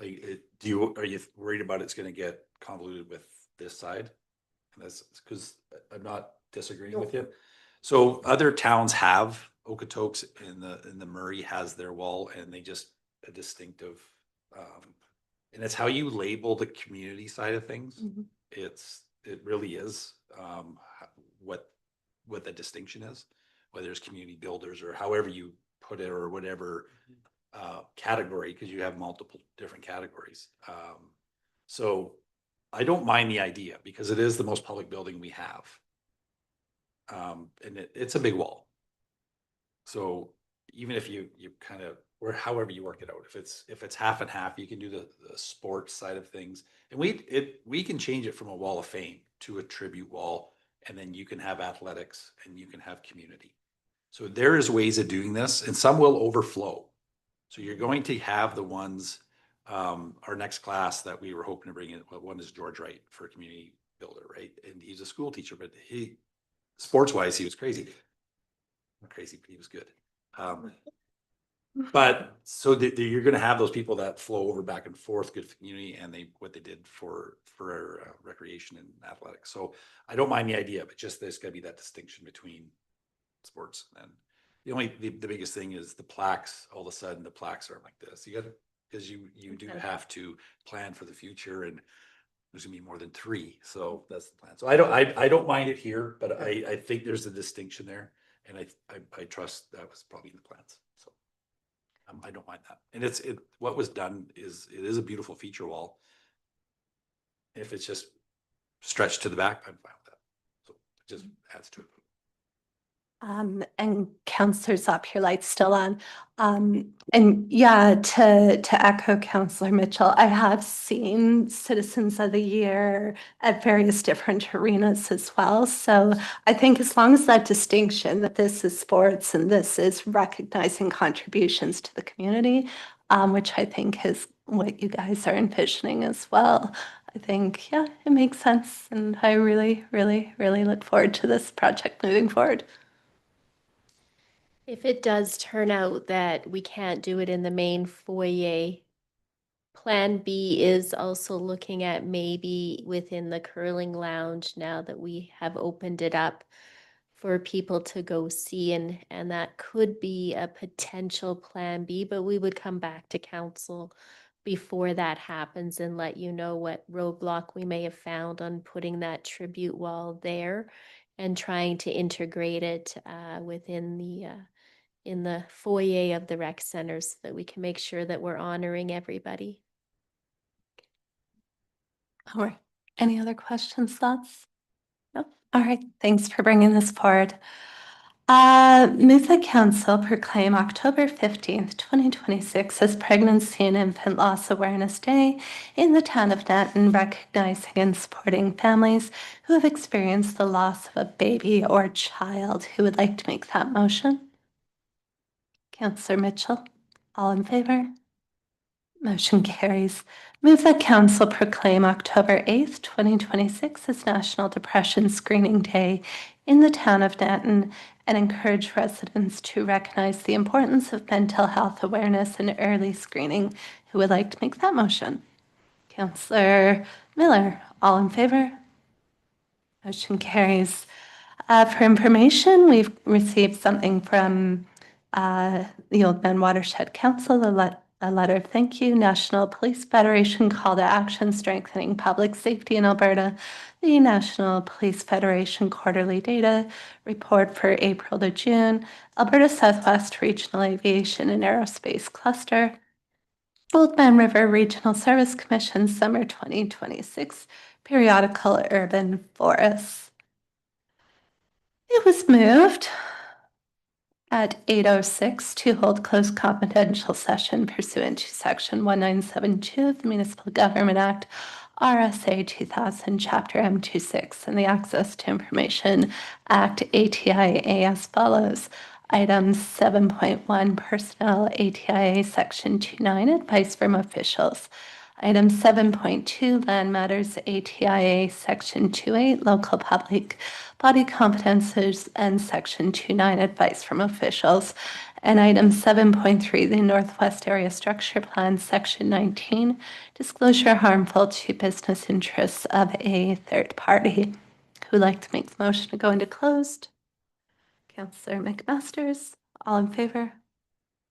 Like, are you worried about it's going to get convoluted with this side? And that's because I'm not disagreeing with you. So other towns have Okotoks, and the Murray has their wall, and they just a distinctive, and it's how you label the community side of things. Mhm. It really is what the distinction is, whether it's community builders or however you put it, or whatever category, because you have multiple different categories. So I don't mind the idea, because it is the most public building we have. And it's a big wall. So even if you kind of, or however you work it out, if it's half and half, you can do the sports side of things. And we can change it from a Wall of Fame to a tribute wall and then you can have athletics and you can have community. So there is ways of doing this, and some will overflow. So you're going to have the ones, our next class that we were hoping to bring in, well, one is George Wright for community builder, right? And he's a school teacher, but he, sports wise, he was crazy. Not crazy, but he was good. But so you're going to have those people that flow over back and forth, good for community, and what they did for recreation and athletics. So I don't mind the idea, but just there's got to be that distinction between sports. And the biggest thing is the plaques. All of a sudden, the plaques aren't like this. You got to, because you do have to plan for the future, and there's gonna be more than 3. So that's the plan. So I don't mind it here, but I think there's a distinction there, and I trust that was probably in the plans. So I don't mind that. And what was done is a beautiful feature wall. If it's just stretched to the back, I'm fine with that. So it just adds to it. And Councillor Zop, your light's still on. And yeah, to echo Councillor Mitchell, I have seen Citizens of the Year at various different arenas as well. So I think as long as that distinction that this is sports and this is recognizing contributions to the community, which I think is what you guys are envisioning as well. I think, yeah, it makes sense. And I really, really, really look forward to this project moving forward. If it does turn out that we can't do it in the main foyer, Plan B is also looking at maybe within the curling lounge now that we have opened it up for people to go see, and that could be a potential Plan B, but we would come back to council before that happens and let you know what roadblock we may have found on putting that tribute wall there and trying to integrate it within the in the foyer of the rec centers so that we can make sure that we're honoring everybody. All right. Any other questions, thoughts? No? All right. Thanks for bringing this forward. Move that council proclaim October 15th, 2026 as Pregnancy and Infant Loss Awareness Day in the town of Denton, recognizing and supporting families who have experienced the loss of a baby or child. Who would like to make that motion? Councillor Mitchell, all in favor? Motion carries. Move that council proclaim October 8th, 2026 as National Depression Screening Day in the town of Denton and encourage residents to recognize the importance of mental health awareness and early screening. Who would like to make that motion? Councillor Miller, all in favor? Motion carries. For information, we've received something from the Old Man Watershed Council, a letter of thank you, National Police Federation Call to Action Strengthening Public Safety in Alberta, the National Police Federation Quarterly Data Report for April to June, Alberta Southwest Regional Aviation and Aerospace Cluster, Old Man River Regional Service Commission Summer 2026 Periodical Urban Forests. It was moved at 8:06 to hold closed confidential session pursuant to Section 1972 of the Municipal Government Act, RSA 2000, Chapter M26, and the Access to Information Act, ATIA, as follows. Item 7.1, Personnel, ATIA, Section 29, Advice from Officials. Item 7.2, Land Matters, ATIA, Section 28, Local Public Body Competences, and Section 29, Advice from Officials. And item 7.3, the Northwest Area Structure Plan, Section 19, Disclosure harmful to business interests of a third party. Who would like to make the motion to go into closed? Councillor McMasters, all in favor?